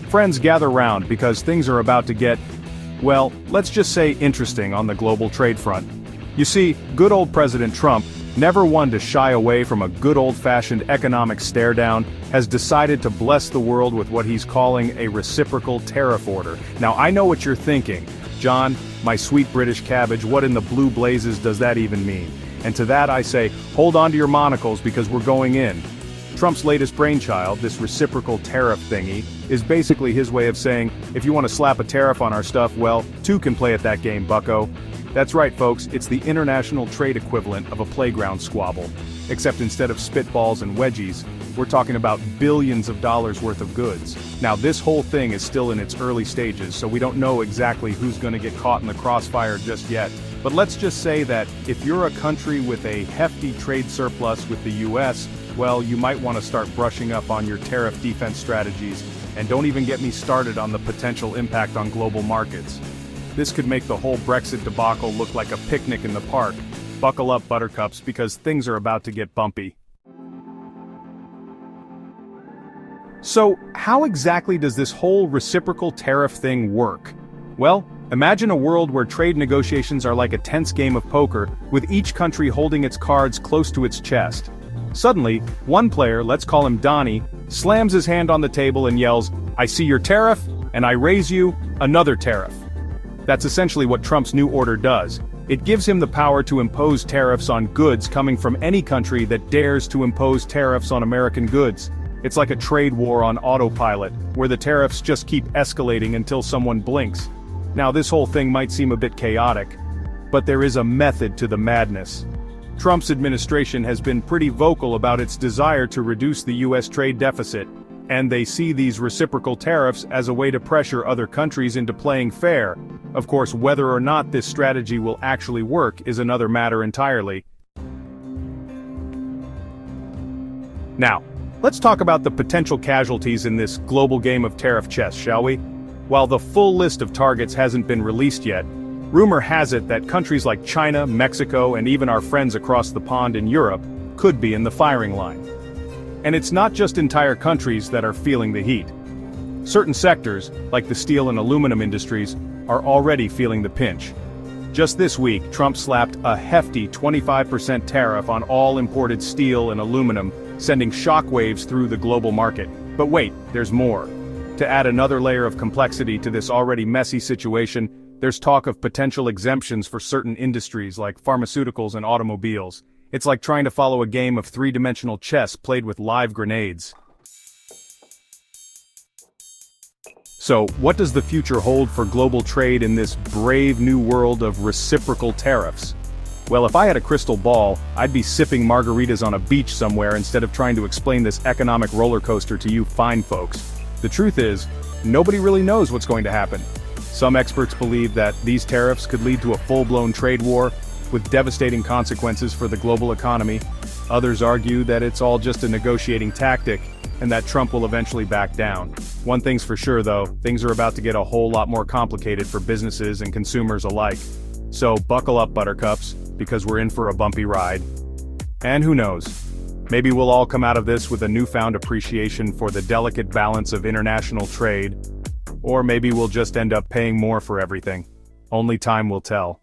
Friends, gather round because things are about to get, well, let's just say interesting on the global trade front. You see, good old President Trump, never one to shy away from a good old-fashioned economic stare-down, has decided to bless the world with what he's calling a reciprocal tariff order. Now I know what you're thinking. John, my sweet British cabbage, what in the blue blazes does that even mean? And to that I say, hold on to your monocles because we're going in. Trump's latest brainchild, this reciprocal tariff thingy, is basically his way of saying, if you want to slap a tariff on our stuff, well, two can play at that game, bucko. That's right folks, it's the international trade equivalent of a playground squabble. Except instead of spitballs and wedgies, we're talking about billions of dollars worth of goods. Now this whole thing is still in its early stages, so we don't know exactly who's going to get caught in the crossfire just yet. But let's just say that, if you're a country with a hefty trade surplus with the US, well, you might want to start brushing up on your tariff defense strategies, and don't even get me started on the potential impact on global markets. This could make the whole Brexit debacle look like a picnic in the park. Buckle up, buttercups, because things are about to get bumpy. So, how exactly does this whole reciprocal tariff thing work? Well, imagine a world where trade negotiations are like a tense game of poker, with each country holding its cards close to its chest. Suddenly, one player, let's call him Donnie, slams his hand on the table and yells, "I see your tariff, and I raise you another tariff." That's essentially what Trump's new order does. It gives him the power to impose tariffs on goods coming from any country that dares to impose tariffs on American goods. It's like a trade war on autopilot, where the tariffs just keep escalating until someone blinks. Now this whole thing might seem a bit chaotic, but there is a method to the madness. Trump's administration has been pretty vocal about its desire to reduce the US trade deficit, and they see these reciprocal tariffs as a way to pressure other countries into playing fair. Of course, whether or not this strategy will actually work is another matter entirely. Now, let's talk about the potential casualties in this global game of tariff chess, shall we? While the full list of targets hasn't been released yet, rumor has it that countries like China, Mexico, and even our friends across the pond in Europe could be in the firing line. And it's not just entire countries that are feeling the heat. Certain sectors, like the steel and aluminum industries, are already feeling the pinch. Just this week, Trump slapped a hefty 25% tariff on all imported steel and aluminum, sending shockwaves through the global market. But wait, there's more. To add another layer of complexity to this already messy situation, there's talk of potential exemptions for certain industries like pharmaceuticals and automobiles. It's like trying to follow a game of three-dimensional chess played with live grenades. So, what does the future hold for global trade in this brave new world of reciprocal tariffs? Well, if I had a crystal ball, I'd be sipping margaritas on a beach somewhere instead of trying to explain this economic roller coaster to you fine folks. The truth is, nobody really knows what's going to happen. Some experts believe that these tariffs could lead to a full-blown trade war, with devastating consequences for the global economy. Others argue that it's all just a negotiating tactic, and that Trump will eventually back down. One thing's for sure though, things are about to get a whole lot more complicated for businesses and consumers alike. So buckle up, buttercups, because we're in for a bumpy ride. And who knows? Maybe we'll all come out of this with a newfound appreciation for the delicate balance of international trade. Or maybe we'll just end up paying more for everything. Only time will tell.